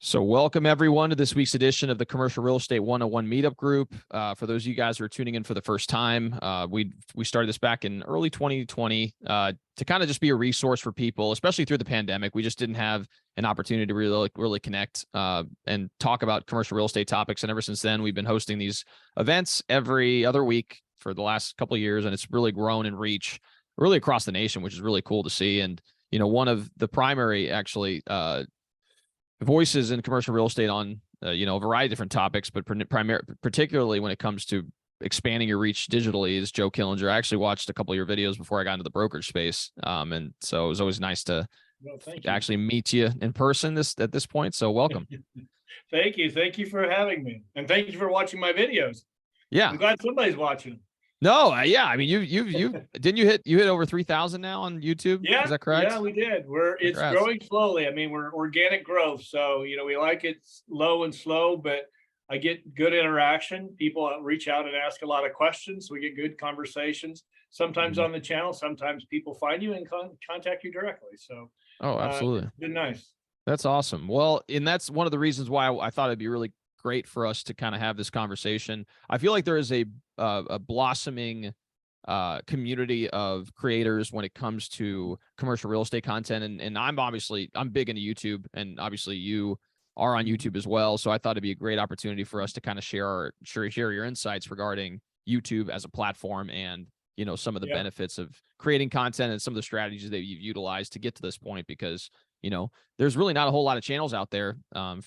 So welcome everyone to this week's edition of the Commercial Real Estate 101 Meetup Group. For those of you guys who are tuning in for the first time, we started this back in early 2020 to kind of just be a resource for people, especially through the pandemic. We just didn't have an opportunity to really connect and talk about commercial real estate topics. And ever since then, we've been hosting these events every other week for the last couple of years, and it's really grown in reach really across the nation, which is really cool to see. And one of the primary voices in commercial real estate on a variety of different topics, but particularly when it comes to expanding your reach digitally is Joe Killinger. I actually watched a couple of your videos before I got into the brokerage space, and so it was always nice to actually meet you in person at this point. So welcome. Thank you for having me, and thank you for watching my videos. Yeah, I'm glad somebody's watching them. No, yeah, I mean, you didn't you hit over 3,000 now on YouTube? Yeah, is that correct? Yeah, we did. It's growing slowly. I mean, we're organic growth, so we like it low and slow, but I get good interaction. People reach out and ask a lot of questions. We get good conversations. Sometimes on the channel, sometimes people find you and contact you directly. So, absolutely, it's been nice. That's awesome. Well, and that's one of the reasons why I thought it'd be really great for us to kind of have this conversation. I feel like there is a blossoming community of creators when it comes to commercial real estate content. And I'm big into YouTube, and obviously you are on YouTube as well. So I thought it'd be a great opportunity for us to kind of share your insights regarding YouTube as a platform and, some of the benefits of creating content and some of the strategies that you've utilized to get to this point, because there's really not a whole lot of channels out there on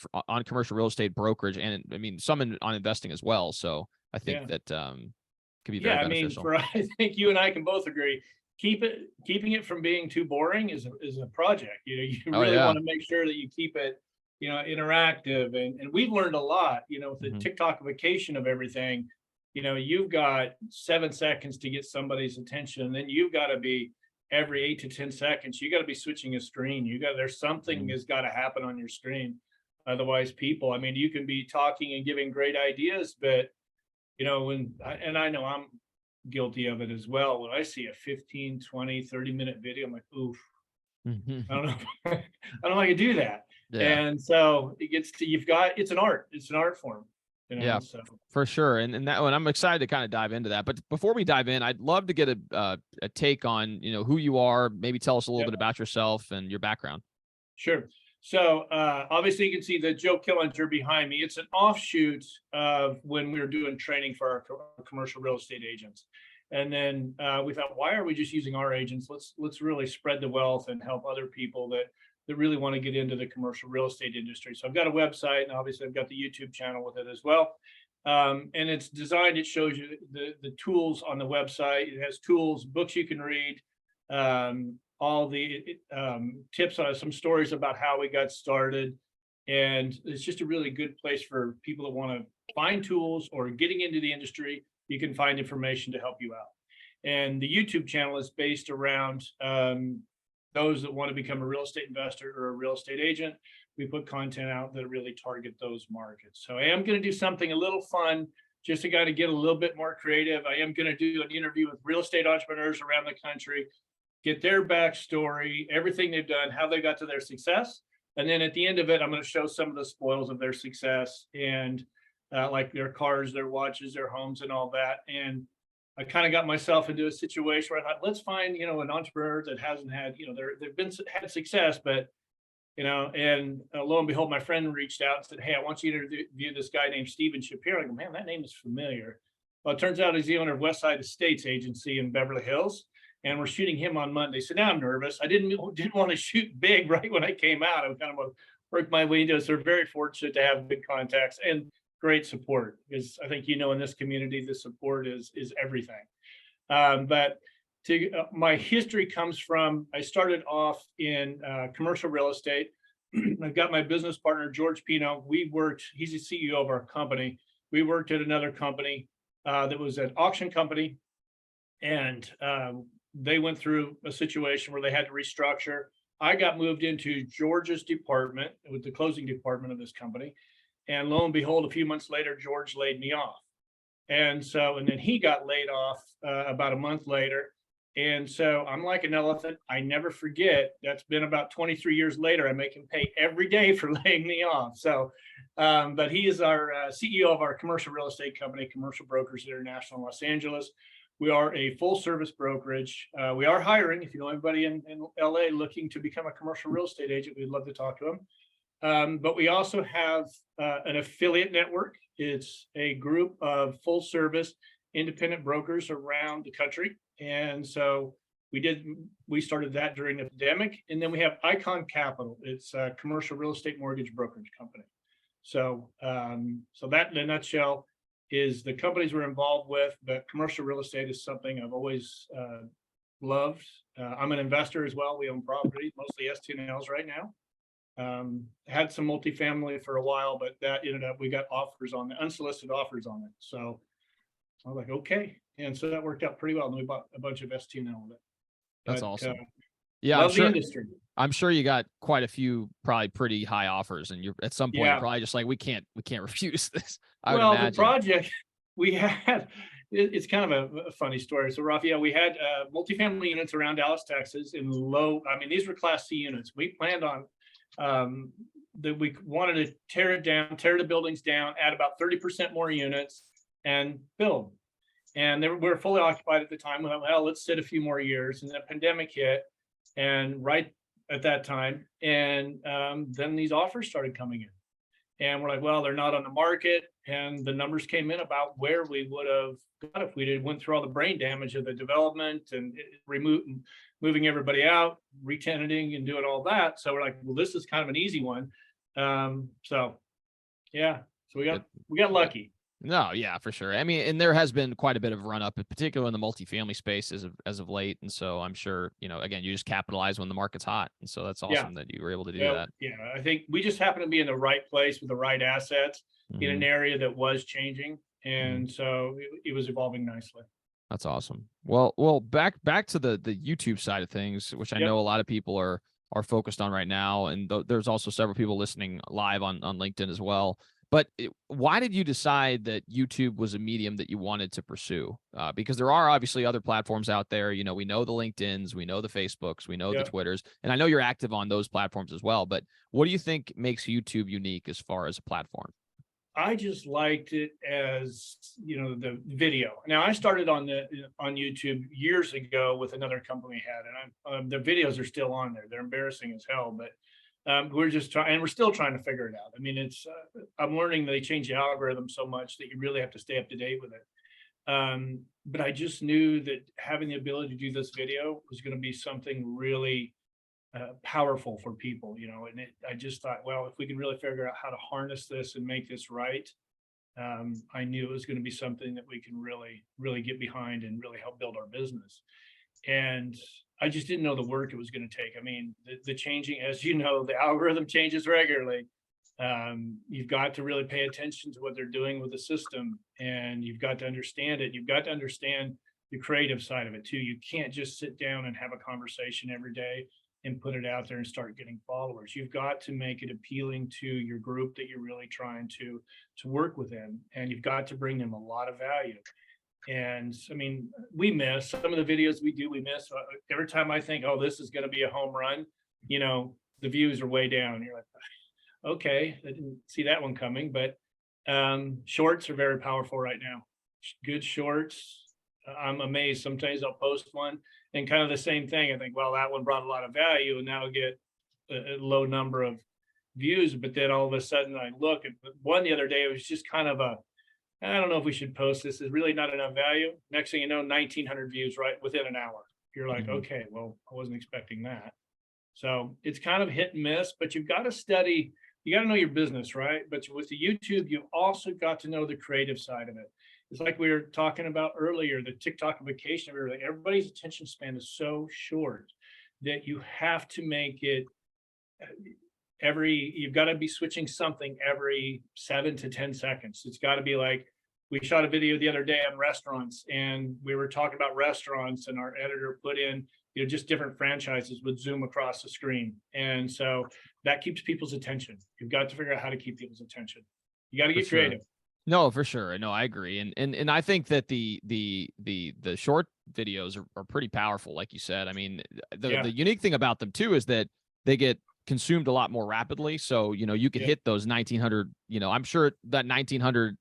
commercial real estate brokerage, and I mean some on investing as well. So I think that could be very beneficial. I think you and I can both agree. Keeping it from being too boring is a project. You really want to make sure that you keep it, interactive, and we've learned a lot. With the TikTokification of everything, you've got 7 seconds to get somebody's attention, and then you've got to be every 8 to 10 seconds, you got to be switching a screen. There's something has got to happen on your screen. Otherwise, you can be talking and giving great ideas, but I know I'm guilty of it as well. When I see a 15, 20, 30-minute video, I'm like, oof, I don't know. I don't know if I can do that. Yeah. And so it gets to, it's an art form. So. For sure. And I'm excited to kind of dive into that. But before we dive in, I'd love to get a take on, who you are, maybe tell us a little bit about yourself and your background. Sure. So obviously you can see the Joe Killinger behind me. It's an offshoot of when we were doing training for our commercial real estate agents. And then we thought, why are we just using our agents? Let's really spread the wealth and help other people that really want to get into the commercial real estate industry. So I've got a website, and obviously I've got the YouTube channel with it as well. And it's designed, it shows you the tools on the website. It has tools, books you can read, all the tips on some stories about how we got started. And it's just a really good place for people that want to find tools or getting into the industry. You can find information to help you out. And the YouTube channel is based around those that want to become a real estate investor or a real estate agent. We put content out that really target those markets. So I am going to do something a little fun, just to kind of get a little bit more creative. I am going to do an interview with real estate entrepreneurs around the country, get their backstory, everything they've done, how they got to their success. And then at the end of it, I'm going to show some of the spoils of their success, and like their cars, their watches, their homes, and all that. And I kind of got myself into a situation where I thought, let's find, an entrepreneur that hasn't had, they've had success, but, and lo and behold, my friend reached out and said, hey, I want you to interview this guy named Steven Shapiro. I go, man, that name is familiar. Well, it turns out he's the owner of Westside Estates Agency in Beverly Hills, and we're shooting him on Monday. So now I'm nervous. I didn't want to shoot big right when I came out. I kind of worked my way into it. So we're very fortunate to have big contacts and great support, because I think, in this community, the support is everything. But my history comes from, I started off in commercial real estate. I've got my business partner, George Pino. He's the CEO of our company. We worked at another company that was an auction company, and they went through a situation where they had to restructure. I got moved into George's department, with the closing department of this company. And lo and behold, a few months later, George laid me off. And then he got laid off about a month later. And so I'm like an elephant. I never forget. That's been about 23 years later. I make him pay every day for laying me off. So, but he is our CEO of our commercial real estate company, Commercial Brokers International in Los Angeles. We are a full service brokerage. We are hiring. If you know anybody in LA looking to become a commercial real estate agent, we'd love to talk to them. But we also have an affiliate network. It's a group of full service independent brokers around the country. And so we started that during the pandemic. And then we have Icon Capital. It's a commercial real estate mortgage brokerage company. So, so that in a nutshell is the companies we're involved with, but commercial real estate is something I've always loved. I'm an investor as well. We own property, mostly STNLs right now. Had some multifamily for a while, but that ended up, we got offers on the unsolicited offers on it. So I was like, okay. And so that worked out pretty well. And we bought a bunch of STNL with it. That's But, awesome. Yeah, love the industry. I'm sure you got quite a few, probably pretty high offers, and you're at some point you're probably just like, we can't refuse this. Well, the project we had, it's kind of a funny story. So Raphael, we had multifamily units around Dallas, Texas in low, I mean, these were Class C units. We planned on that we wanted to tear it down, tear the buildings down, add about 30% more units and build. And we were fully occupied at the time. We thought, well, let's sit a few more years. And the pandemic hit, and right at that time, and then these offers started coming in. And we're like, well, they're not on the market. And the numbers came in about where we would have got if we went through all the brain damage of the development and moving everybody out, re-tenanting and doing all that. So we're like, well, this is kind of an easy one. So yeah, so we got lucky. No, yeah, for sure. I mean, and there has been quite a bit of run up, in particular in the multifamily space as of late. And so I'm sure, again, you just capitalize when the market's hot. And so that's awesome that you were able to do that. Yeah, I think we just happen to be in the right place with the right assets in an area that was changing. And so it was evolving nicely. That's awesome. Well, back to the YouTube side of things, which I know a lot of people are focused on right now. And there's also several people listening live on LinkedIn as well. But why did you decide that YouTube was a medium that you wanted to pursue? Because there are obviously other platforms out there. We know the LinkedIns, we know the Facebooks, we know the Twitters, and I know you're active on those platforms as well. But what do you think makes YouTube unique as far as a platform? I just liked it as, the video. Now I started on YouTube years ago with another company we had, and the videos are still on there. They're embarrassing as hell, but we're just trying, and we're still trying to figure it out. I mean, I'm learning they change the algorithm so much that you really have to stay up to date with it. But I just knew that having the ability to do this video was going to be something really powerful for people, and I just thought, well, if we can really figure out how to harness this and make this right, I knew it was going to be something that we can really, really get behind and really help build our business. And I just didn't know the work it was going to take. I mean, the changing, as you know, the algorithm changes regularly. You've got to really pay attention to what they're doing with the system, and you've got to understand it. You've got to understand the creative side of it too. You can't just sit down and have a conversation every day and put it out there and start getting followers. You've got to make it appealing to your group that you're really trying to work within, and you've got to bring them a lot of value. And I mean, we miss some of the videos we do. We miss every time I think, oh, this is going to be a home run, the views are way down. You're like, okay, I didn't see that one coming. But shorts are very powerful right now. Good shorts. I'm amazed. Sometimes I'll post one and kind of the same thing. I think, well, that one brought a lot of value, and now I'll get a low number of views. But then all of a sudden I look at one the other day. It was just kind of I don't know if we should post this. Is really not enough value. Next thing you know, 1,900 views right within an hour. You're like, okay, well, I wasn't expecting that. So it's kind of hit and miss, but you've got to study. You got to know your business, right? But with the YouTube, you also got to know the creative side of it. It's like we were talking about earlier, the TikTokification of everything. Everybody's attention span is so short that you have to make it you've got to be switching something every 7 to 10 seconds. It's got to be like, we shot a video the other day on restaurants, and we were talking about restaurants, and our editor put in, just different franchises would zoom across the screen. And so that keeps people's attention. You've got to figure out how to keep people's attention. You got to get creative. No, for sure. No, I agree. And I think that the short videos are pretty powerful, like you said. I mean, Yeah, the unique thing about them too is that they get consumed a lot more rapidly. So, you could yeah, hit those 1900, I'm sure that 1900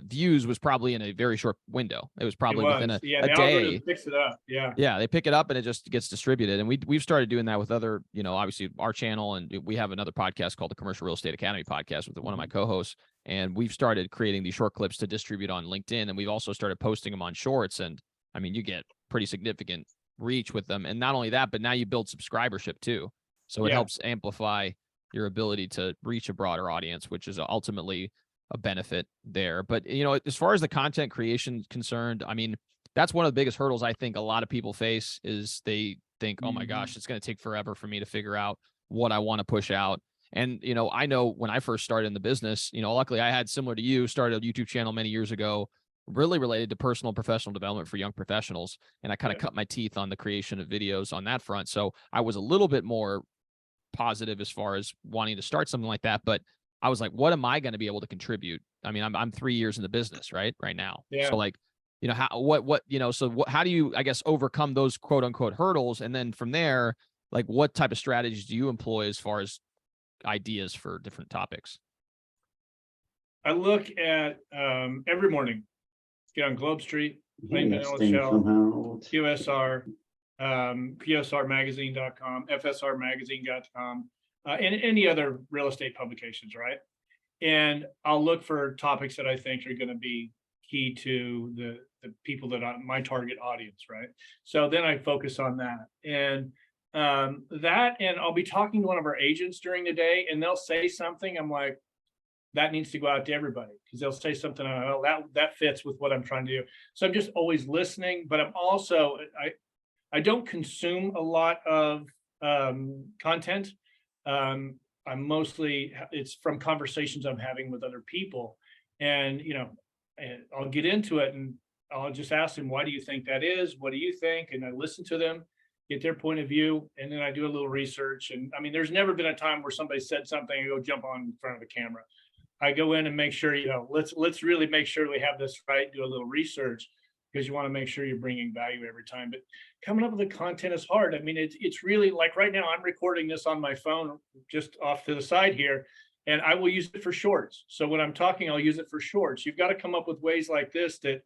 views was probably in a very short window. It was it probably within was. Yeah, a the algorithm day. picks it up. Yeah, Yeah, they pick it up and it just gets distributed. And we've started doing that with other, obviously our channel, and we have another podcast called the Commercial Real Estate Academy podcast with one of my co-hosts. And we've started creating these short clips to distribute on LinkedIn. And we've also started posting them on shorts. And I mean, you get pretty significant reach with them. And not only that, but now you build subscribership too. So it yeah. helps amplify your ability to reach a broader audience, which is ultimately a benefit there. But, as far as the content creation is concerned, I mean, that's one of the biggest hurdles I think a lot of people face is they think, oh my gosh, it's going to take forever for me to figure out what I want to push out. And, I know when I first started in the business, luckily I had, similar to you, started a YouTube channel many years ago, really related to personal and professional development for young professionals. And I kind of cut my teeth on the creation of videos on that front. So I was a little bit more positive as far as wanting to start something like that. But I was like, what am I going to be able to contribute? I mean, I'm 3 years in the business, right now. Yeah. So like, how do you, I guess, overcome those quote unquote hurdles? And then from there, like, what type of strategies do you employ as far as ideas for different topics? I look at every morning, get on Globe Street, plain vanilla Thing shell, somehow. QSR, QSRmagazine.com, FSRmagazine.com, and any other real estate publications, right? And I'll look for topics that I think are going to be key to the people that are my target audience, right? So then I focus on that. And and I'll be talking to one of our agents during the day, and they'll say something. I'm like, that needs to go out to everybody, because they'll say something, oh, that fits with what I'm trying to do. So I'm just always listening, but I'm also, I don't consume a lot of content. I'm mostly, it's from conversations I'm having with other people, and and I'll get into it and I'll just ask them, why do you think that is? What do you think? And I listen to them, get their point of view, and then I do a little research. And I mean, there's never been a time where somebody said something and go jump on in front of the camera. I go in and make sure, let's really make sure we have this right, do a little research, because you want to make sure you're bringing value every time. But coming up with the content is hard. I mean, it's really, like right now, I'm recording this on my phone just off to the side here, and I will use it for shorts. So when I'm talking, I'll use it for shorts. You've got to come up with ways like this that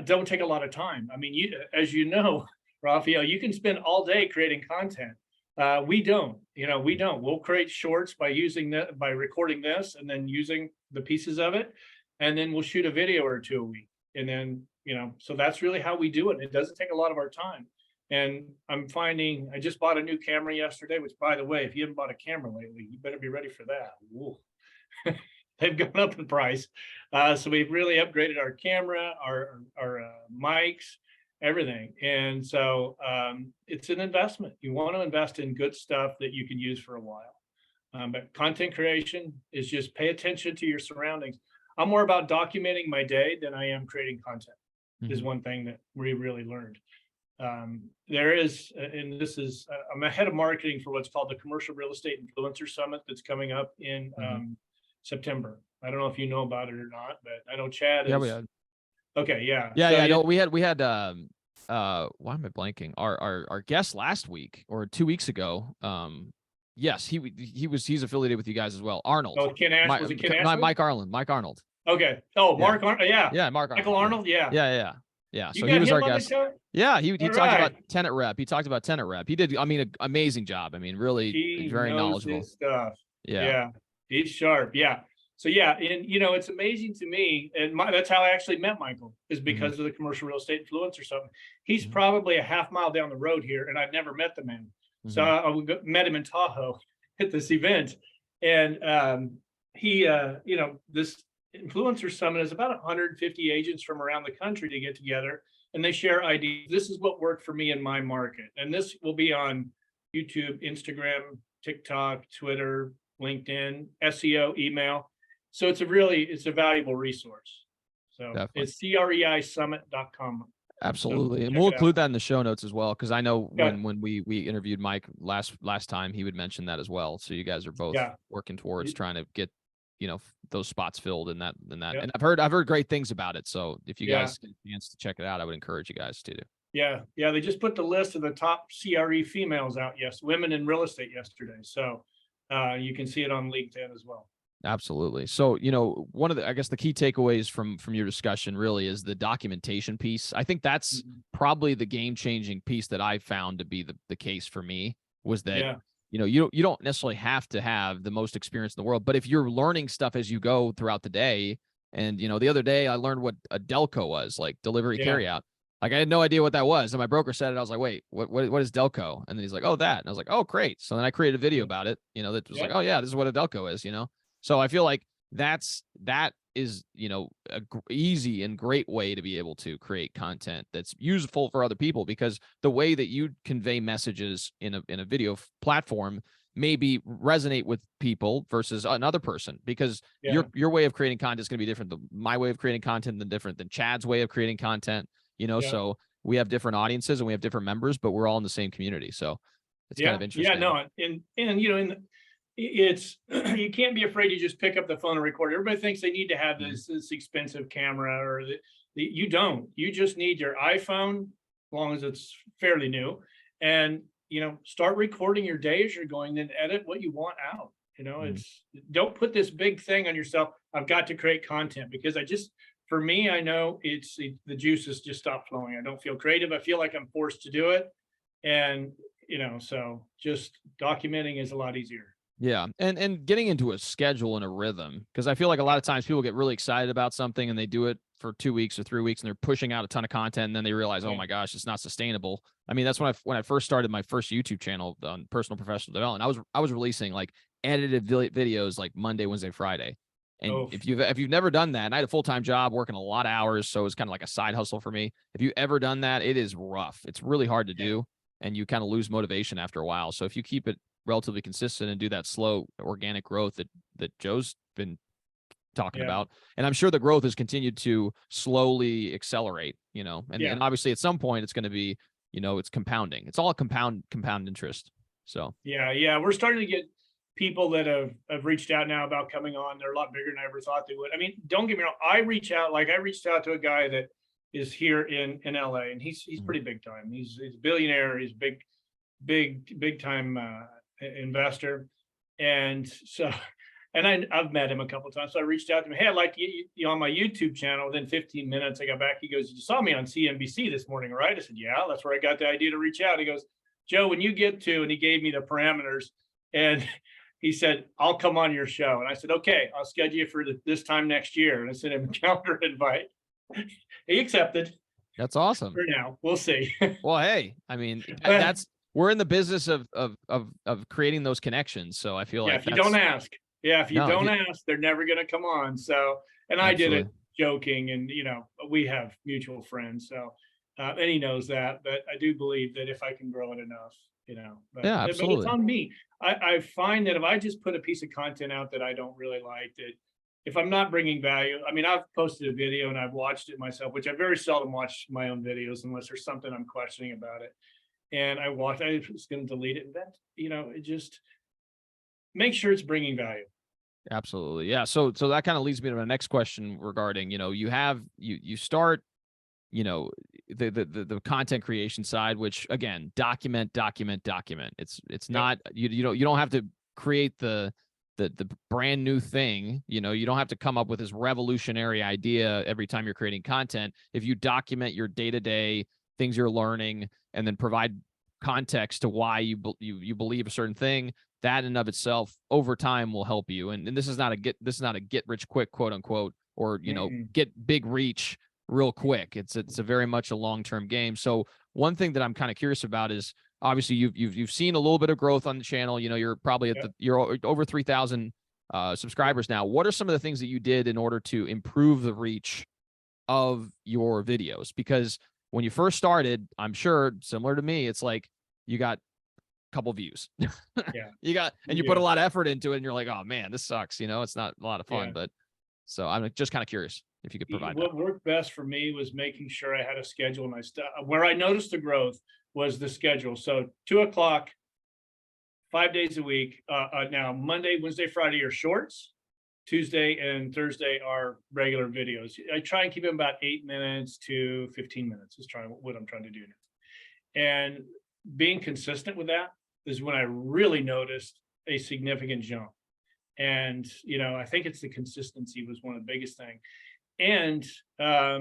don't take a lot of time. I mean, as you know, Raphael, you can spend all day creating content. We don't. We'll create shorts by recording this and then using the pieces of it, and then we'll shoot a video or two a week. And then, so that's really how we do it. It doesn't take a lot of our time. And I'm finding, I just bought a new camera yesterday, which, by the way, if you haven't bought a camera lately, you better be ready for that. They've gone up in price. So we've really upgraded our camera, our mics, everything. And so it's an investment. You want to invest in good stuff that you can use for a while. But content creation is just pay attention to your surroundings. I'm more about documenting my day than I am creating content. Is one thing that we really learned. There is, and this is, I'm a head of marketing for what's called the Commercial Real Estate Influencer Summit that's coming up in September. I don't know if you know about it or not, but I know Chad is. Yeah, we had. Okay, yeah. Yeah, no, we had why am I blanking? Our guest last week or 2 weeks ago. Yes, he's affiliated with you guys as well. Arnold. Oh, Ken Ash, was it Ken Ash? Mike Arnold. Okay. Oh, Mark Arnold. Yeah. Yeah, Mark Michael Arnold. Yeah. Yeah. You So got he was him our on the guest. show? Yeah, he talked right. about tenant rep. He talked about tenant rep. He did, I mean, an amazing job. I mean, really He very knows knowledgeable. his stuff. Yeah. He's sharp. Yeah. So yeah, and it's amazing to me, and that's how I actually met Michael, is because of the Commercial Real Estate Influencer Summit. He's probably a half mile down the road here, and I've never met the man. So I met him in Tahoe at this event, and he, this Influencer Summit is about 150 agents from around the country to get together, and they share ideas. This is what worked for me in my market, and this will be on YouTube, Instagram, TikTok, Twitter, LinkedIn, SEO, email. So it's a valuable resource. So Definitely. it's CREISummit.com. Absolutely. So and we'll include that in the show notes as well, because I know Yeah. when we interviewed Mike last time, he would mention that as well. So you guys are both working towards trying to get those spots filled in that. Yep. And I've heard great things about it. So if you Yeah. guys get a chance to check it out, I would encourage you guys to do. Yeah. They just put the list of the top CRE females out. Yes. Women in real estate yesterday. So you can see it on LinkedIn as well. Absolutely. So, one of the, I guess the key takeaways from your discussion really is the documentation piece. I think that's probably the game-changing piece that I found to be the case for me, was that, you don't necessarily have to have the most experience in the world, but if you're learning stuff as you go throughout the day, and, the other day I learned what a Delco was, like delivery carryout. Like I had no idea what that was. And my broker said it. I was like, wait, what is Delco? And then he's like, oh, that. And I was like, oh, great. So then I created a video about it, that was like, oh yeah, this is what a Delco is, So I feel like that is, a easy and great way to be able to create content that's useful for other people, because the way that you convey messages in a video platform maybe resonate with people versus another person, because your way of creating content is going to be different than my way of creating content, than different than Chad's way of creating content, so we have different audiences and we have different members, but we're all in the same community. So it's kind of interesting. Yeah, no, and it's you can't be afraid to just pick up the phone and record. Everybody thinks they need to have this expensive camera, or you don't. You just need your iPhone, as long as it's fairly new, and start recording your day as you're going, then edit what you want out. It's, don't put this big thing on yourself. I've got to create content, because for me, I know the juices just stop flowing. I don't feel creative. I feel like I'm forced to do it. And, so just documenting is a lot easier. Yeah. And getting into a schedule and a rhythm, because I feel like a lot of times people get really excited about something and they do it for 2 weeks or 3 weeks and they're pushing out a ton of content. And then they realize, oh my gosh, it's not sustainable. I mean, that's when I first started my first YouTube channel on personal professional development. I was releasing like edited videos like Monday, Wednesday, Friday. And if you've never done that, and I had a full-time job working a lot of hours, so it was kind of like a side hustle for me. If you ever done that, it is rough. It's really hard to do, and you kind of lose motivation after a while. So if you keep it relatively consistent and do that slow organic growth that Joe's been talking about, and I'm sure the growth has continued to slowly accelerate, and obviously at some point it's going to be, it's compounding. It's all a compound interest. So we're starting to get people that have reached out now about coming on. They're a lot bigger than I ever thought they would. I mean, don't get me wrong. I reached out to a guy that is here in LA, and he's pretty big time. He's a billionaire. He's big time investor. And so, and I've met him a couple of times. So I reached out to him. Hey, I'd like you on my YouTube channel. Within 15 minutes, I got back. He goes, you saw me on CNBC this morning, right? I said, yeah, that's where I got the idea to reach out. He goes, Joe, when you get to, and he gave me the parameters, and he said, I'll come on your show. And I said, okay, I'll schedule you for this time next year. And I sent him a calendar invite. He accepted. That's awesome. For now, we'll see. Well, hey, I mean, we're in the business of creating those connections. So I feel like if you don't ask, they're never going to come on. So, and I did it joking, and we have mutual friends. So, and he knows that, but I do believe that if I can grow it enough, absolutely. But it's on me. I find that if I just put a piece of content out that I don't really like, that if I'm not bringing value, I mean, I've posted a video and I've watched it myself, which I very seldom watch my own videos unless there's something I'm questioning about it. And I was going to delete it. And that, it just make sure it's bringing value. Absolutely. Yeah. So that kind of leads me to my next question regarding, you start, the content creation side, which again, document. It's not, you don't have to create the brand new thing. You don't have to come up with this revolutionary idea every time you're creating content. If you document your day-to-day things you're learning and then provide context to why you believe a certain thing, that in and of itself over time will help you. And this is not a get rich quick, quote unquote, or, get big reach real quick. It's a very much a long-term game. So one thing that I'm kind of curious about is, obviously you've seen a little bit of growth on the channel. You're probably you're over 3,000 subscribers now. What are some of the things that you did in order to improve the reach of your videos? Because when you first started, I'm sure similar to me, it's like you got a couple views. You put a lot of effort into it and you're like, oh man, this sucks. It's not a lot of fun, but so I'm just kind of curious if you could provide what worked best for me was making sure I had a schedule, and where I noticed the growth was the schedule. So 2:00, 5 days a week. Now Monday, Wednesday, Friday are shorts, Tuesday and Thursday are regular videos. I try and keep them about 8 minutes to 15 minutes is what I'm trying to do now. And being consistent with that is when I really noticed a significant jump. And, I think it's the consistency was one of the biggest thing. And I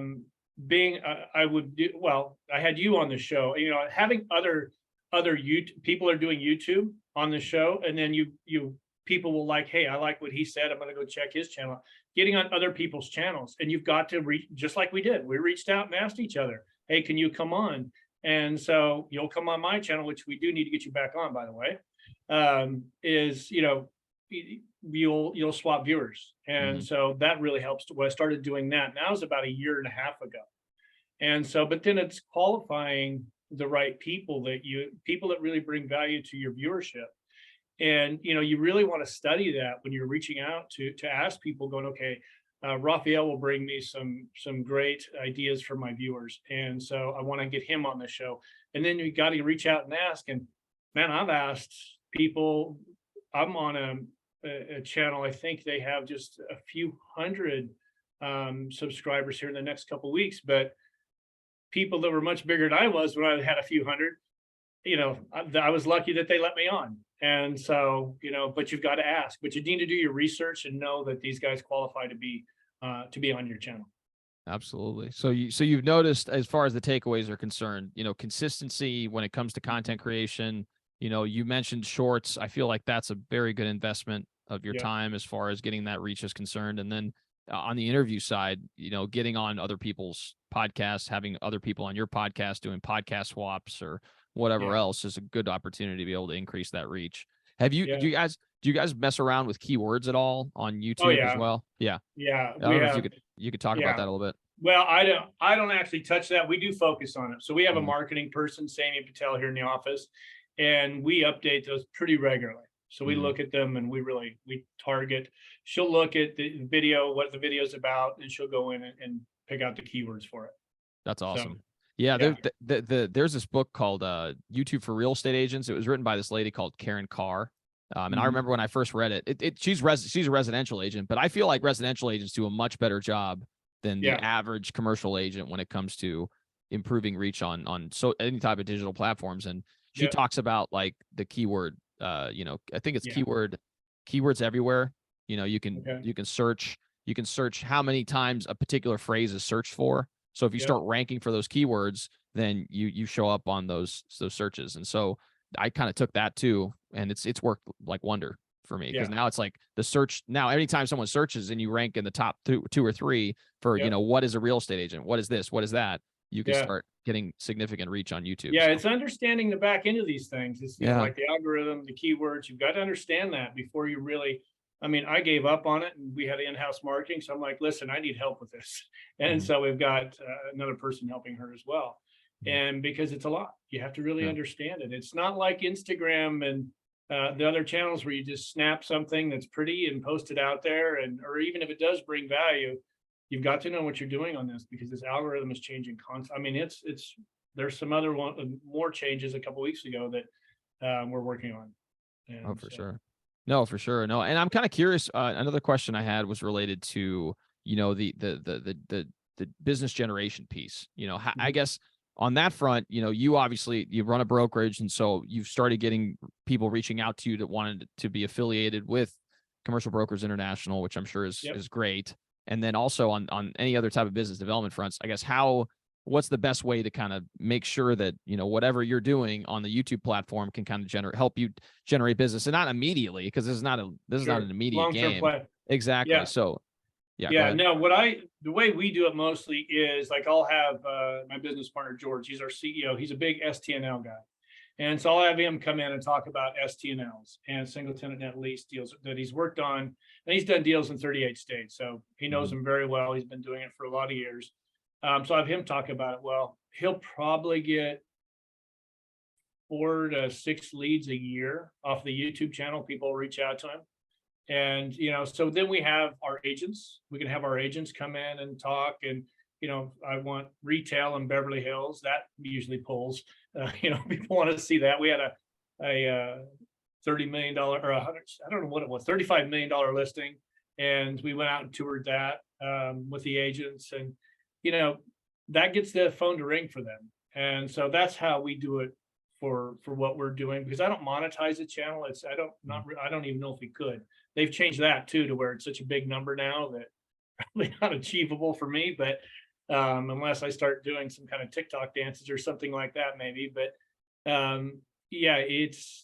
had you on the show, having other YouTube people are doing YouTube on the show, and then people will like, hey, I like what he said, I'm going to go check his channel. Getting on other people's channels, and you've got to reach, just like we did. We reached out and asked each other, hey, can you come on? And so you'll come on my channel, which we do need to get you back on, by the way. You'll swap viewers, and so that really helps. When I started doing that, now is about a year and a half ago. And so, but then it's qualifying the right people that really bring value to your viewership. And, you really want to study that when you're reaching out to ask people, going, okay, Raphael will bring me some great ideas for my viewers. And so I want to get him on the show. And then you got to reach out and ask. And man, I've asked people, I'm on a channel, I think they have just a few hundred subscribers here in the next couple of weeks, but people that were much bigger than I was when I had a few hundred, I was lucky that they let me on. And so, but you've got to ask, but you need to do your research and know that these guys qualify to be on your channel. Absolutely. So you've noticed, as far as the takeaways are concerned, consistency when it comes to content creation. You mentioned shorts. I feel like that's a very good investment of your time as far as getting that reach is concerned. And then on the interview side, getting on other people's podcasts, having other people on your podcast, doing podcast swaps or whatever else is a good opportunity to be able to increase that reach. Do you guys mess around with keywords at all on YouTube as well? Yeah. Yeah. I don't know if you could talk about that a little bit. Well, I don't actually touch that. We do focus on it. So we have a marketing person, Sammy Patel, here in the office, and we update those pretty regularly. So we look at them and we target. She'll look at the video, what the video is about, and she'll go in and pick out the keywords for it. That's awesome. So, yeah. There's this book called YouTube for Real Estate Agents. It was written by this lady called Karen Carr. And I remember when I first read it, she's a residential agent, but I feel like residential agents do a much better job than the average commercial agent when it comes to improving reach on any type of digital platforms. And she talks about like the keyword, I think it's keywords everywhere. You can search how many times a particular phrase is searched for. So if you start ranking for those keywords, then you show up on those searches. And so I kind of took that too, and it's worked like wonder for me, because now it's like the search. Now anytime someone searches and you rank in the top two or three for what is a real estate agent, what is this, what is that, you can start getting significant reach on YouTube. Yeah, so it's understanding the back end of these things. It's like the algorithm, the keywords. You've got to understand that before you really. I mean, I gave up on it, and we had in-house marketing. So I'm like, listen, I need help with this. And so we've got another person helping her as well. And because it's a lot, you have to really understand it. It's not like Instagram and the other channels where you just snap something that's pretty and post it out there. Or even if it does bring value, you've got to know what you're doing on this, because this algorithm is changing constantly. I mean, there's some other more changes a couple of weeks ago that we're working on. And for sure. No, for sure. No. And I'm kind of curious. Another question I had was related to, the business generation piece. I guess on that front, you obviously, you run a brokerage. And so you've started getting people reaching out to you that wanted to be affiliated with Commercial Brokers International, which I'm sure is great. And then also on any other type of business development fronts, I guess, what's the best way to kind of make sure that, whatever you're doing on the YouTube platform can kind of help you generate business, and not immediately, because this is not an immediate long-term game. Plan. Exactly. Yeah. So no, the way we do it mostly is like, I'll have my business partner, George, he's our CEO. He's a big STNL guy. And so I'll have him come in and talk about STNLs and single tenant net lease deals that he's worked on. And he's done deals in 38 states. So he knows them very well. He's been doing it for a lot of years. So I have him talk about it. Well, he'll probably get 4 to 6 leads a year off the YouTube channel. People reach out to him. And, so then we have our agents. We can have our agents come in and talk. And, I want retail in Beverly Hills. That usually pulls, people want to see that. We had a $30 million or I don't know what it was, $35 million listing and we went out and toured that with the agents, and you know, that gets the phone to ring for them. And so that's how we do it for what we're doing, because I don't monetize the channel. It's I don't even know if we could. They've changed that too to where it's such a big number now that probably not achievable for me, but unless I start doing some kind of TikTok dances or something like that, maybe. But yeah,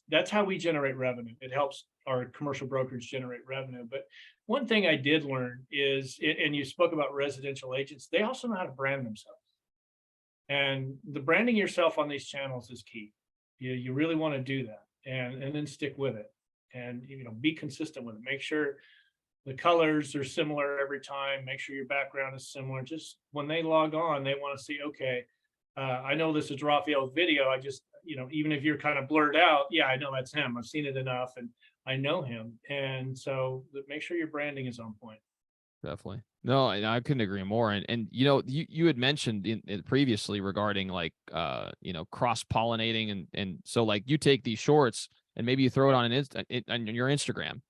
that's how we generate revenue. It helps our commercial brokerage generate revenue. But one thing I did learn is, and you spoke about residential agents, they also know how to brand themselves. And the branding yourself on these channels is key. You really want to do that, and then stick with it, and be consistent with it. Make sure the colors are similar every time. Make sure your background is similar. Just when they log on, they want to see, okay, I know this is Raphael's video. I just, even if you're kind of blurred out, yeah, I know that's him. I've seen it enough and I know him. And so make sure your branding is on point. Definitely. No, and I couldn't agree more. And you had mentioned in previously regarding like cross-pollinating, and so like you take these shorts and maybe you throw it on on your Instagram.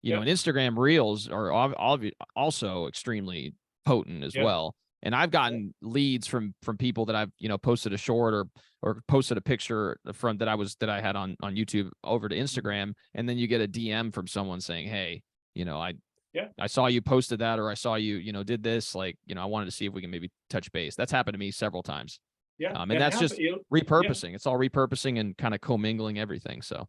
And Instagram Reels are also extremely potent as well. And I've gotten leads from people that I've posted a short or posted a picture from that I had on YouTube over to Instagram, and then you get a DM from someone saying, hey, I saw you posted that, or I saw you did this, like I wanted to see if we can maybe touch base. That's happened to me several times. And that's just repurposing. It's all repurposing and kind of commingling everything. So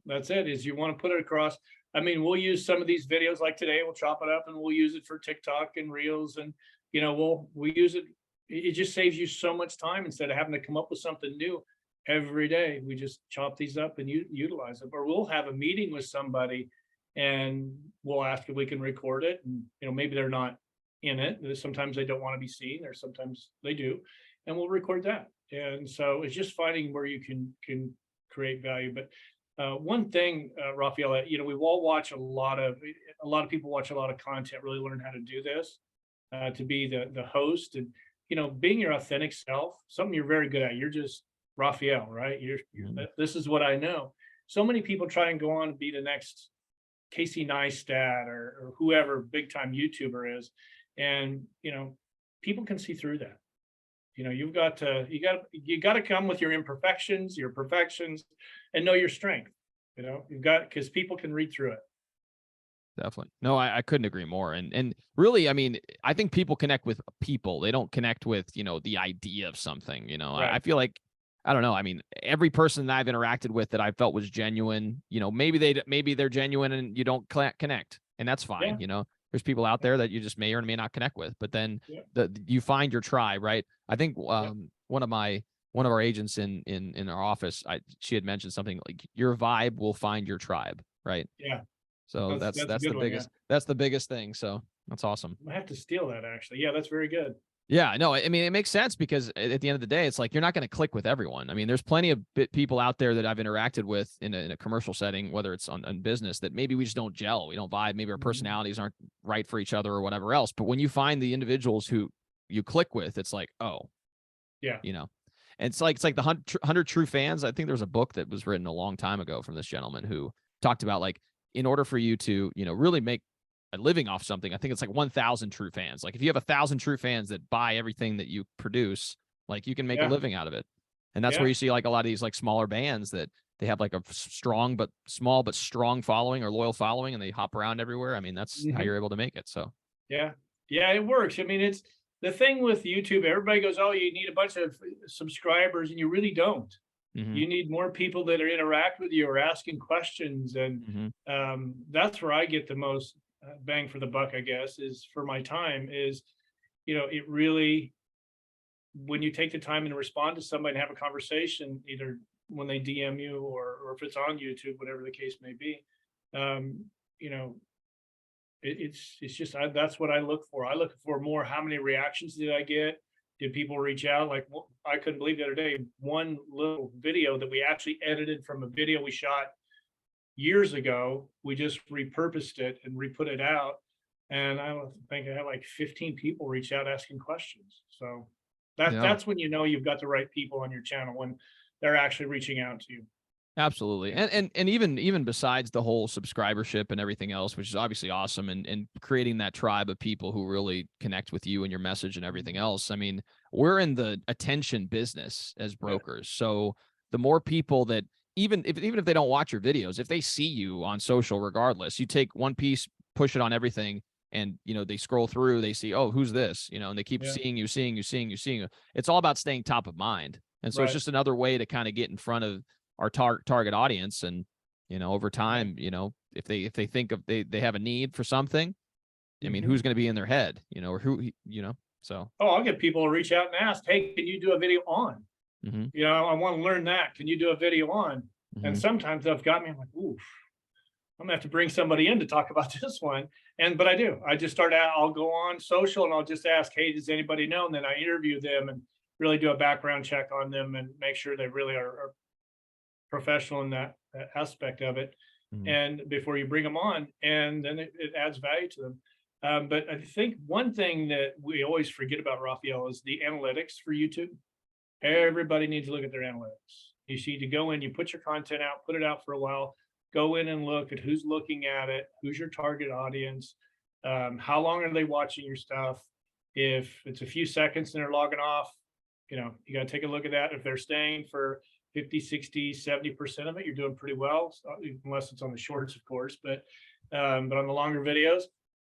that's it. Is you want to put it across. I mean, we'll use some of these videos like today, we'll chop it up and we'll use it for TikTok and Reels, and we'll use it. It just saves you so much time instead of having to come up with something new every day. We just chop these up and utilize them. Or we'll have a meeting with somebody and we'll ask if we can record it, and maybe they're not in it. Sometimes they don't want to be seen, or sometimes they do, and we'll record that. And so it's just finding where you can create value. But one thing, Raphael, we all watch a lot of people watch a lot of content, really learn how to do this, to be the host, and being your authentic self, something you're very good at. You're just Raphael, right? This is what I know. So many people try and go on and be the next Casey Neistat or whoever big time YouTuber is, and people can see through that. You got to come with your imperfections, your perfections, and know your strength. Because people can read through it. Definitely. No, I couldn't agree more. And really, I mean, I think people connect with people. They don't connect with, the idea of something, Right. I feel like, I don't know. I mean, every person that I've interacted with that I felt was genuine, maybe they're genuine and you don't connect, and that's fine. There's people out there that you just may or may not connect with, but then you find your tribe, right? I think one of our agents in our office, she had mentioned something like your vibe will find your tribe, right? Yeah. So that's the biggest, that's the biggest thing. So that's awesome. I have to steal that, actually. Yeah, that's very good. Yeah, no, I mean, it makes sense, because at the end of the day, it's like, you're not going to click with everyone. I mean, there's plenty of people out there that I've interacted with in a commercial setting, whether it's on business, that maybe we just don't gel. We don't vibe. Maybe our personalities aren't right for each other or whatever else. But when you find the individuals who you click with, it's like, oh, yeah, and it's like the 100 True Fans. I think there was a book that was written a long time ago from this gentleman who talked about, like, in order for you to, really make a living off something, I think it's like 1,000 true fans. Like, if you have 1,000 true fans that buy everything that you produce, like, you can make a living out of it. And that's where you see like a lot of these like smaller bands that they have like a small but strong following or loyal following, and they hop around everywhere. I mean, that's how you're able to make it. So yeah, it works. I mean, it's the thing with YouTube. Everybody goes, oh, you need a bunch of subscribers, and you really don't. You need more people that are interact with you or asking questions, and that's where I get the most bang for the buck, I guess, is for my time. Is it really, when you take the time and respond to somebody and have a conversation, either when they DM you or if it's on YouTube, whatever the case may be, it's just that's what I look for. I look for more, how many reactions did I get? Did people reach out? Like, I couldn't believe the other day, one little video that we actually edited from a video we shot years ago, we just repurposed it and re-put it out, and I think I had like 15 people reach out asking questions. So that's when you've got the right people on your channel, when they're actually reaching out to you. Absolutely. And even besides the whole subscribership and everything else, which is obviously awesome, and creating that tribe of people who really connect with you and your message and everything else. I mean, we're in the attention business as Yeah. brokers. So the more people that even if they don't watch your videos, if they see you on social regardless, you take one piece, push it on everything, and they scroll through, they see, oh, who's this? And they keep Yeah. seeing you, seeing you, seeing you, seeing you. It's all about staying top of mind. And so it's Right. just another way to kind of get in front of our target audience. And over time, if they think of they have a need for something, I mean, Mhm. who's going to be in their head, or who, so Oh, I'll get people to reach out and ask, hey, can you do a video on? mhm, I want to learn that. Can you do a video on? And mhm. sometimes they've got me, I'm like, oof, I'm gonna have to bring somebody in to talk about this one. But I do. I just start out, I'll go on social and I'll just ask, hey, does anybody know? And then I interview them and really do a background check on them and make sure they really are professional in that aspect of it. Mhm. And before you bring them on, and then it adds value to them. But I think one thing that we always forget about, Raphael, is the analytics for YouTube. Everybody needs to look at their analytics. You need to go in, you put your content out, put it out for a while, go in and look at who's looking at it, who's your target audience, how long are they watching your stuff. If it's a few seconds and they're logging off, you got to take a look at that. If they're staying for 50, 60, 70% of it, you're doing pretty well, unless it's on the shorts, of course, but on the longer videos.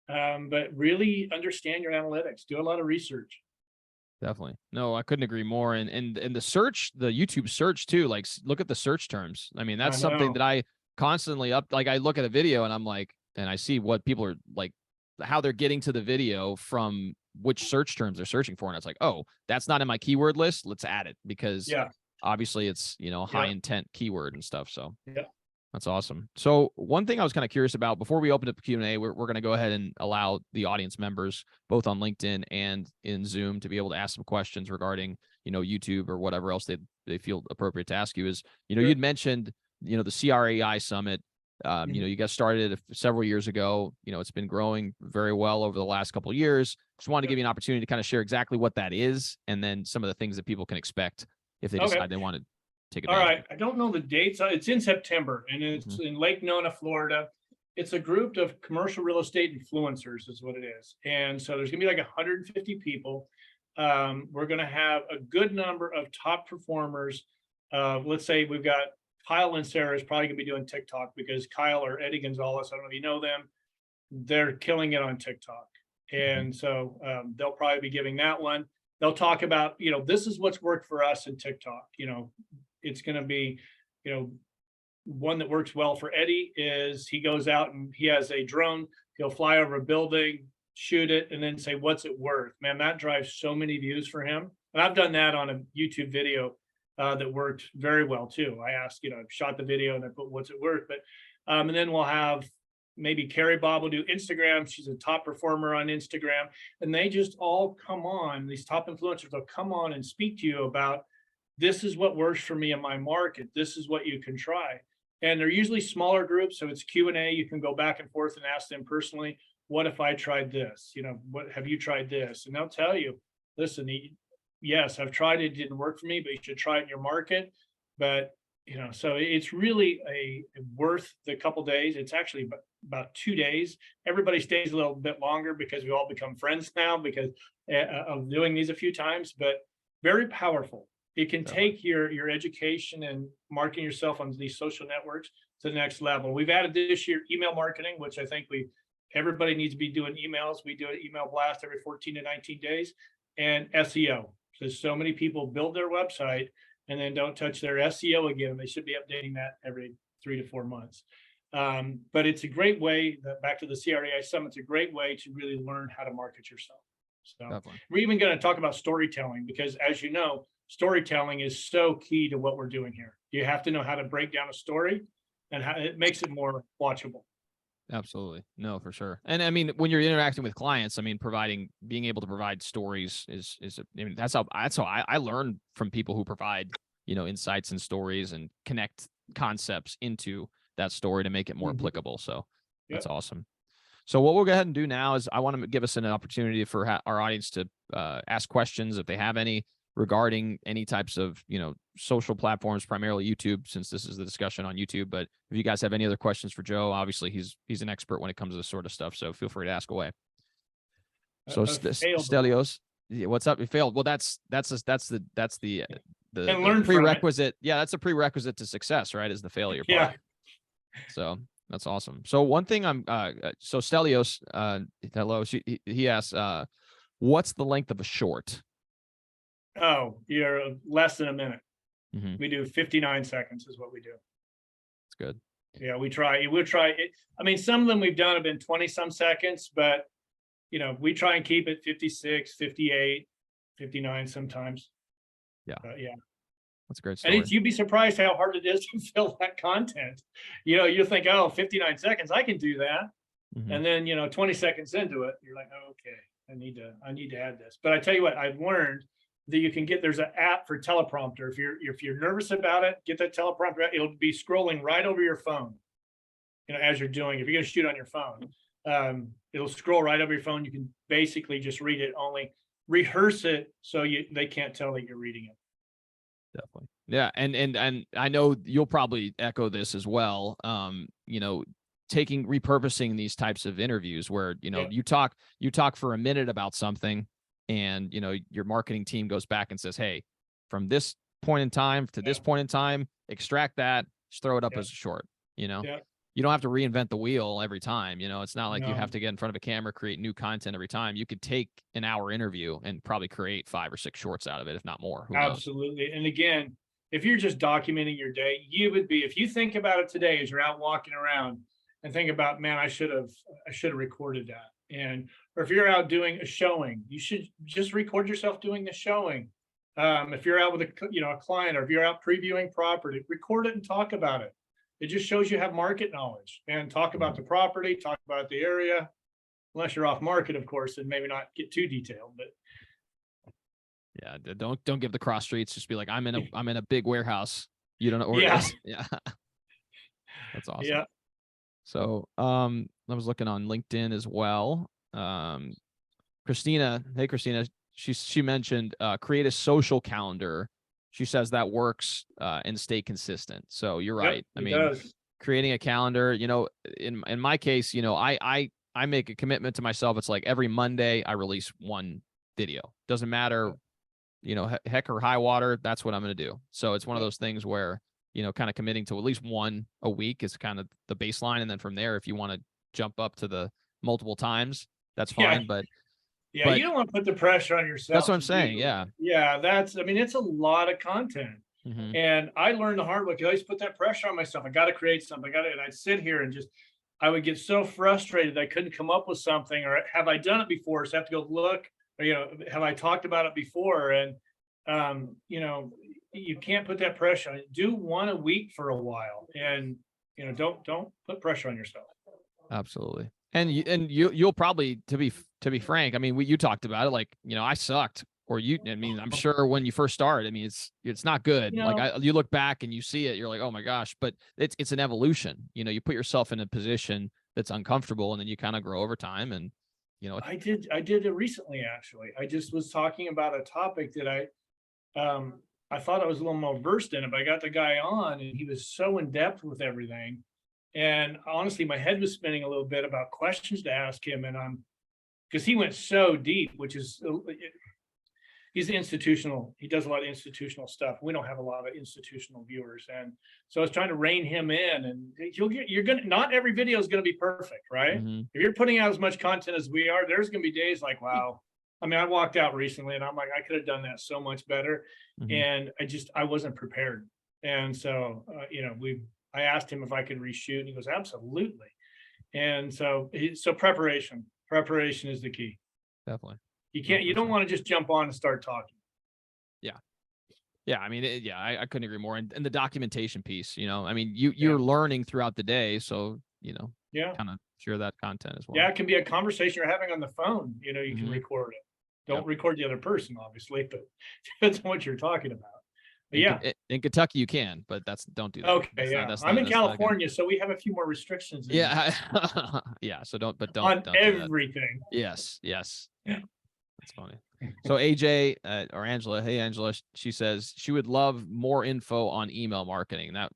But really understand your analytics, do a lot of research. Definitely. No, I couldn't agree more. And the search, the YouTube search too, like look at the search terms. I mean, I that's something know. that I constantly like I look at a video and I'm like, and I see what people are like, how they're getting to the video from which search terms they're searching for. And it's like, oh, that's not in my keyword list. Let's add it because Yeah. obviously it's, high Yeah. intent keyword and stuff. So Yeah. that's awesome. So one thing I was kind of curious about before we open up Q&A, we're going to go ahead and allow the audience members, both on LinkedIn and in Zoom, to be able to ask some questions regarding, YouTube or whatever else they feel appropriate to ask you. Is, Sure. you'd mentioned, the CRAI Summit. Mhm. You guys started it several years ago. It's been growing very well over the last couple of years. Just wanted to give Yep. you an opportunity to kind of share exactly what that is, and then some of the things that people can expect if they Okay. decide they want to take All advantage of right. it. I don't know the dates. It's in September and Mm-hmm. it's in Lake Nona, Florida. It's a group of commercial real estate influencers, is what it is. And so there's going to be like 150 people. We're going to have a good number of top performers. Let's say we've got Kyle and Sarah is probably going to be doing TikTok because Kyle or Eddie Gonzalez, I don't know if you know them, they're killing it on TikTok. Mm-hmm. And so they'll probably be giving that one. They'll talk about, this is what's worked for us in TikTok. It's going to be, one that works well for Eddie is he goes out and he has a drone. He'll fly over a building, shoot it, and then say, what's it worth? Man, that drives so many views for him. And I've done that on a YouTube video that worked very well too. I asked, I shot the video and I put, what's it worth? But, and then we'll have maybe Carrie Bob will do Instagram. She's a top performer on Instagram. And they just all come on, these top influencers will come on and speak to you about, this is what works for me in my market. This is what you can try. And they're usually smaller groups. So it's Q&A. You can go back and forth and ask them personally, what if I tried this? What have you tried this? And they'll tell you, listen, yes, I've tried it. It didn't work for me, but you should try it in your market. But, so it's really worth the couple days. It's actually about 2 days. Everybody stays a little bit longer because we all become friends now because of doing these a few times, but very powerful. It can Definitely. take your education and marketing yourself on these social networks to the next level. We've added this year email marketing, which I think everybody needs to be doing emails. We do an email blast every 14 to 19 days, and SEO. Because so many people build their website and then don't touch their SEO again. They should be updating that every 3 to 4 months. But it's a great way, back to the CRAI Summit, it's a great way to really learn how to market yourself. So Definitely. we're even going to talk about storytelling because, as you know, storytelling is so key to what we're doing here. You have to know how to break down a story and how it makes it more watchable. Absolutely. No, for sure. And I mean, when you're interacting with clients, I mean, being able to provide stories I mean, that's how I learn from people who provide, insights and stories and connect concepts into that story to make it more applicable. So that's Yep. awesome. So what we'll go ahead and do now is I want to give us an opportunity for our audience to ask questions if they have any. regarding any types of, social platforms, primarily YouTube, since this is the discussion on YouTube. But if you guys have any other questions for Joe, obviously he's an expert when it comes to this sort of stuff. So feel free to ask away. So Stelios, what's up? You failed. Well, that's the And learn from it. prerequisite. Yeah, that's a prerequisite to success, right? Is the failure part. Yeah. So that's awesome. So one thing so Stelios, hello, he asks, what's the length of a short? Oh, you're less than a minute. Mhm. We do 59 seconds is what we do. That's good. Yeah, we'll try it. I mean, some of them we've done have been 20 some seconds, but we try and keep it 56, 58, 59 sometimes. Yeah. Yeah. That's a great story. And you'd be surprised how hard it is to fill that content. You think, oh, 59 seconds, I can do that. Mhm. And then, 20 seconds into it, you're like, oh, okay, I need to add this. But I tell you what, I've learned that there's an app for teleprompter. If you're nervous about it, get that teleprompter out. It'll be scrolling right over your phone, as you're doing. If you're going to shoot on your phone, it'll scroll right over your phone. You can basically just read it, only rehearse it so they can't tell that you're reading it. Definitely. Yeah. And I know you'll probably echo this as well. Repurposing these types of interviews where, you talk for a minute about something, and, your marketing team goes back and says, hey, from this point in time to this point in time, extract that, just throw it up as a short, You don't have to reinvent the wheel every time. It's not like you have to get in front of a camera, create new content every time. You could take an hour interview and probably create 5 or 6 shorts out of it, if not more. Who knows? Absolutely. And again, if you're just documenting your day, if you think about it today as you're out walking around and think about, man, I should have recorded that. Or if you're out doing a showing, you should just record yourself doing the showing. If you're out with a client, or if you're out previewing property, record it and talk about it. It just shows you have market knowledge, and talk about the property, talk about the area, unless you're off market, of course, and maybe not get too detailed, but. Yeah. Don't give the cross streets. Just be like, I'm in a big warehouse. You don't know where Yeah. it is. Yeah. That's awesome. Yeah. So, I was looking on LinkedIn as well. Christina, hey, Christina, she mentioned, create a social calendar. She says that works, and stay consistent. So you're right. I mean, creating a calendar, in my case, I make a commitment to myself. It's like every Monday I release one video. Doesn't matter, heck or high water. That's what I'm going to do. So it's one of those things where, kind of committing to at least one a week is kind of the baseline. And then from there, if you want to jump up to the multiple times, that's fine. But you don't want to put the pressure on yourself. That's what I'm saying. Yeah. Yeah. It's a lot of content. Mm-hmm. And I learned the hard way. I always put that pressure on myself. I got to create something. And I'd sit here and I would get so frustrated. I couldn't come up with something, or have I done it before? So I have to go look, or, have I talked about it before? And, you can't put that pressure on it. Do one a week for a while, and, don't put pressure on yourself. Absolutely. And you'll probably, to be frank, I mean, you talked about it, like, I sucked, or I'm sure when you first start, I mean, it's not good. Like you look back and you see it, you're like, oh my gosh, but it's an evolution. You put yourself in a position that's uncomfortable, and then you kind of grow over time. And, I did it recently, actually. I just was talking about a topic that I thought I was a little more versed in it, but I got the guy on, and he was so in depth with everything. And honestly, my head was spinning a little bit about questions to ask him. And because he went so deep, which is, he's institutional. He does a lot of institutional stuff. We don't have a lot of institutional viewers. And so I was trying to rein him in, and not every video is going to be perfect, right? Mm-hmm. If you're putting out as much content as we are, there's going to be days like, wow. I mean, I walked out recently and I'm like, I could have done that so much better. Mm-hmm. And I wasn't prepared. And so, I asked him if I could reshoot, and he goes, absolutely. And so preparation is the key. Definitely. You don't want to just jump on and start talking. Yeah. I mean, I couldn't agree more. And the documentation piece, I mean, you're learning throughout the day. So, kind of share that content as well. Yeah. It can be a conversation you're having on the phone. You Mm-hmm. can record it. Don't record the other person, obviously, but depends on what you're talking about. But in Kentucky you can, but don't do that. Okay. I'm in California, so we have a few more restrictions. Yeah. Yeah. So don't on everything. Yes. Yeah. That's funny. So AJ or Angela, hey Angela, she says she would love more info on email marketing. I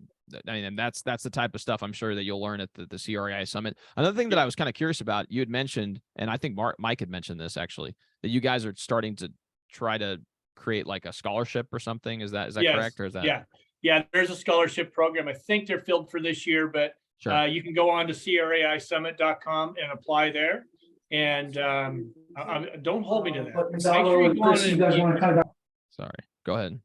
mean, and that's the type of stuff I'm sure that you'll learn at the CRAI Summit. Another thing that I was kind of curious about, you had mentioned, and I think Mike had mentioned this actually, that you guys are starting to try to create like a scholarship or something. Is that Yes. correct, or is that? Yeah. There's a scholarship program. I think they're filled for this year, but Sure. you can go on to CRAISummit.com and apply there. And don't hold me to that. Make sure you go on Sorry, go ahead.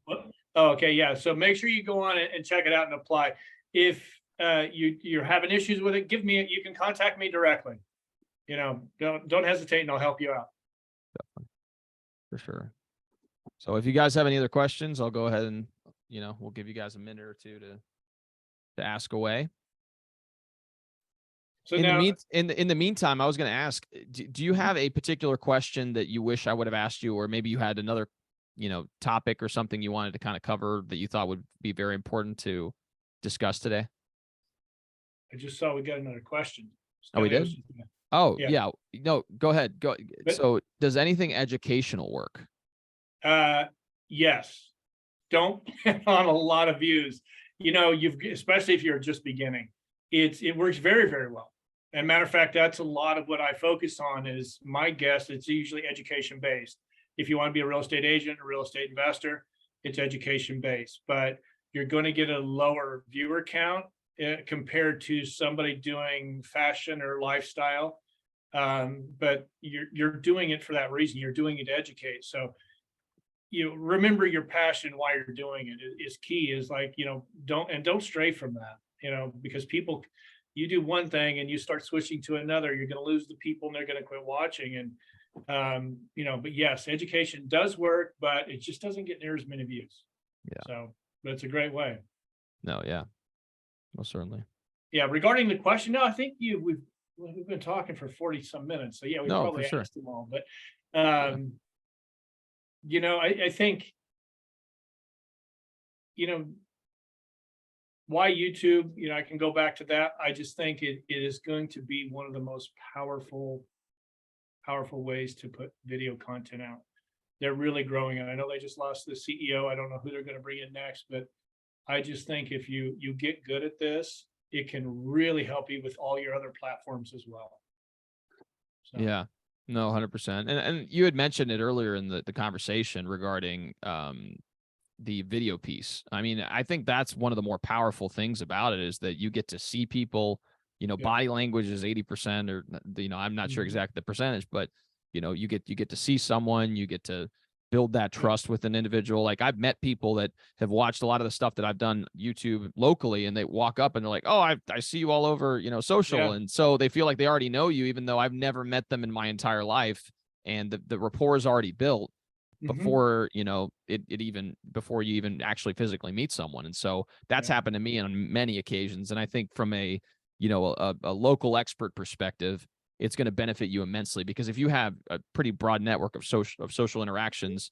Oh, okay, yeah. So make sure you go on and check it out and apply. If you're having issues with it, you can contact me directly. Don't hesitate, and I'll help you out. Definitely. For sure. So if you guys have any other questions, I'll go ahead and we'll give you guys a minute or two to ask away. So in the meantime, I was going to ask, do you have a particular question that you wish I would have asked you, or maybe you had another, topic or something you wanted to kind of cover that you thought would be very important to discuss today? I just saw we got another question. Oh, we did? Oh, yeah. No, go ahead. So does anything educational work? Yes. Don't depend on a lot of views. Especially if you're just beginning, it works very, very well. And matter of fact, that's a lot of what I focus on. Is my guess, it's usually education based. If you want to be a real estate agent or real estate investor, it's education based, but you're going to get a lower viewer count compared to somebody doing fashion or lifestyle. But you're doing it for that reason. You're doing it to educate. So remember your passion why you're doing it is key. Is like, don't stray from that, because you do one thing and you start switching to another, you're going to lose the people and they're going to quit watching. And but yes, education does work, but it just doesn't get near as many views. Yeah. So that's a great way. No, yeah, most certainly. Yeah. Regarding the question, no, I think we've been talking for 40 some minutes. So yeah, we probably asked them all, but I think, why YouTube, I can go back to that. I just think it is going to be one of the most powerful ways to put video content out. They're really growing, and I know they just lost the CEO. I don't know who they're going to bring in next, but I just think if you get good at this, it can really help you with all your other platforms as well. So. Yeah, no, 100%. And you had mentioned it earlier in the conversation regarding the video piece. I mean, I think that's one of the more powerful things about it, is that you get to see people. Body language is 80%, or I'm not sure exactly the percentage, but you get to see someone, you get to build that trust with an individual. Like, I've met people that have watched a lot of the stuff that I've done YouTube locally, and they walk up and they're like, oh, I see you all over, social. Yeah. And so they feel like they already know you, even though I've never met them in my entire life. And the rapport is already built before, before you even actually physically meet someone. And so that's happened to me on many occasions. And I think from a local expert perspective, it's going to benefit you immensely, because if you have a pretty broad network of social interactions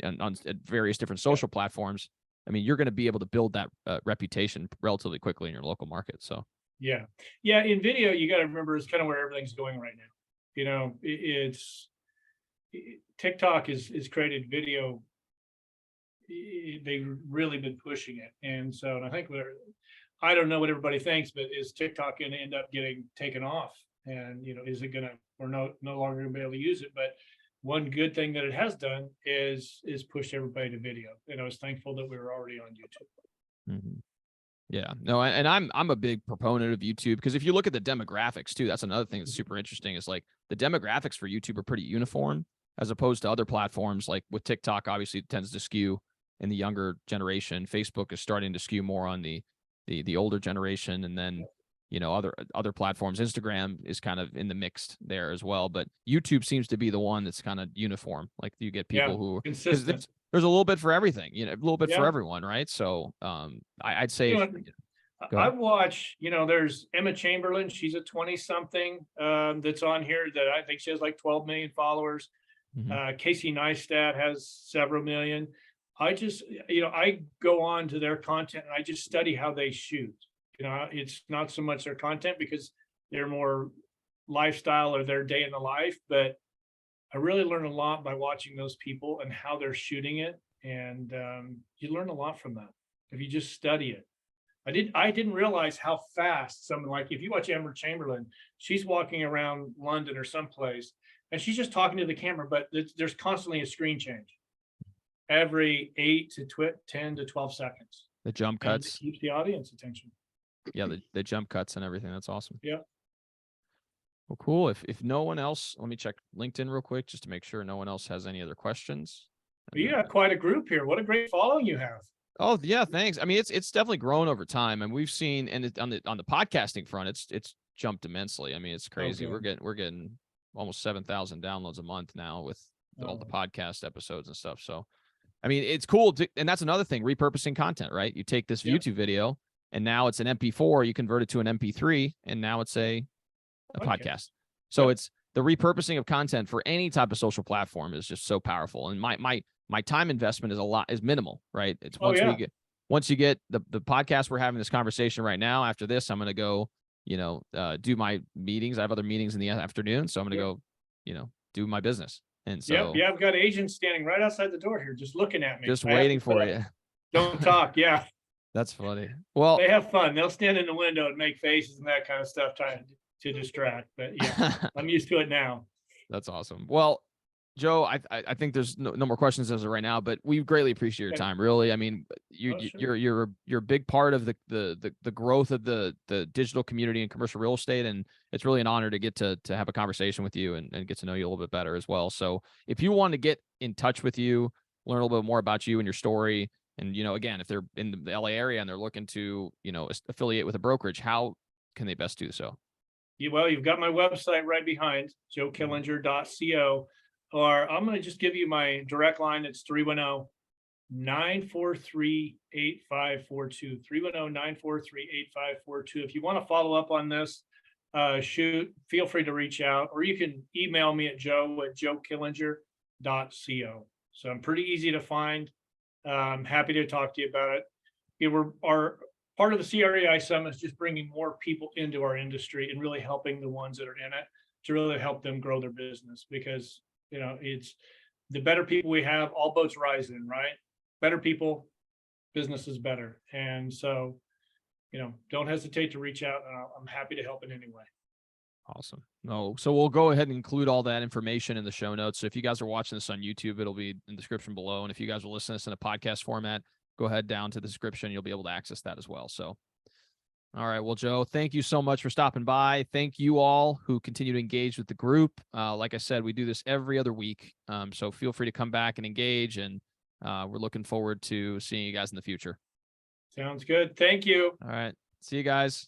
on various different social platforms, I mean, you're going to be able to build that reputation relatively quickly in your local market. So yeah. In video, you got to remember, it's kind of where everything's going right now. TikTok is created video. They've really been pushing it, and so I think I don't know what everybody thinks, but is TikTok going to end up getting taken off? And is it going to, we're no longer going to be able to use it? But one good thing that it has done is push everybody to video. And I was thankful that we were already on YouTube. Mm-hmm. Yeah, no, and I'm a big proponent of YouTube, because if you look at the demographics too, that's another thing that's super interesting. Is like the demographics for YouTube are pretty uniform, as opposed to other platforms. Like with TikTok, obviously it tends to skew in the younger generation. Facebook is starting to skew more on the older generation, and then other platforms. Instagram is kind of in the mixed there as well, but YouTube seems to be the one that's kind of uniform. Like you get people who consistent. There's a little bit for everything, a little bit for everyone, right? So I'd say I watch, there's Emma Chamberlain. She's a 20-something that's on here that I think she has like 12 million followers. Mm-hmm. Casey Neistat has several million. I just, I go on to their content and I just study how they shoot. It's not so much their content, because they're more lifestyle or their day in the life, but I really learn a lot by watching those people and how they're shooting it. And you learn a lot from that if you just study it. I didn't realize how fast someone, like if you watch Amber Chamberlain, she's walking around London or someplace and she's just talking to the camera, but there's constantly a screen change every 10 to 12 seconds. The jump And it cuts. keeps the audience attention. Yeah, the jump cuts and everything. That's awesome. Yeah. Well, cool. If no one else, let me check LinkedIn real quick just to make sure no one else has any other questions. But you got quite a group here. What a great following you have. Oh yeah, thanks. I mean, it's definitely grown over time, and we've seen, and on the podcasting front, it's jumped immensely. I mean, it's crazy. Okay. We're getting almost 7,000 downloads a month now with all the podcast episodes and stuff. So, I mean, it's cool. And that's another thing, repurposing content, right? You take this YouTube video, and now it's an MP4. You convert it to an MP3, and now it's a podcast. So it's the repurposing of content for any type of social platform is just so powerful. And my time investment is minimal, right? It's once you get the podcast, we're having this conversation right now. After this, I'm going to go, do my meetings. I have other meetings in the afternoon. So I'm going to go, do my business. And so, yeah, I've got agents standing right outside the door here, just looking at me. Just waiting for you. Don't talk. Yeah. That's funny. Well, they have fun. They'll stand in the window and make faces and that kind of stuff, trying to distract. But yeah, I'm used to it now. That's awesome. Well, Joe, I think there's no more questions as of right now, but we greatly appreciate your time. Really, I mean, you're a big part of the growth of the digital community and commercial real estate, and it's really an honor to get to have a conversation with you and get to know you a little bit better as well. So, if you want to get in touch with you, learn a little bit more about you and your story, and again, if they're in the LA area and they're looking to affiliate with a brokerage, how can they best do so? Well, you've got my website right behind, joekillinger.co. Or I'm going to just give you my direct line. It's 310-943-8542. 310-943-8542. If you want to follow up on this, feel free to reach out, or you can email me at joe@joekillinger.co. So I'm pretty easy to find. I'm happy to talk to you about it. Our part of the CREI Summit is just bringing more people into our industry and really helping the ones that are in it to really help them grow their business, because it's the better people we have, all boats rise in, right? Better people, business is better. And so, don't hesitate to reach out. I'm happy to help in any way. Awesome. No, so we'll go ahead and include all that information in the show notes. So if you guys are watching this on YouTube, it'll be in the description below. And if you guys are listening to this in a podcast format, go ahead down to the description. You'll be able to access that as well. So, all right. Well, Joe, thank you so much for stopping by. Thank you all who continue to engage with the group. Like I said, we do this every other week. So feel free to come back and engage. And we're looking forward to seeing you guys in the future. Sounds good. Thank you. All right. See you guys.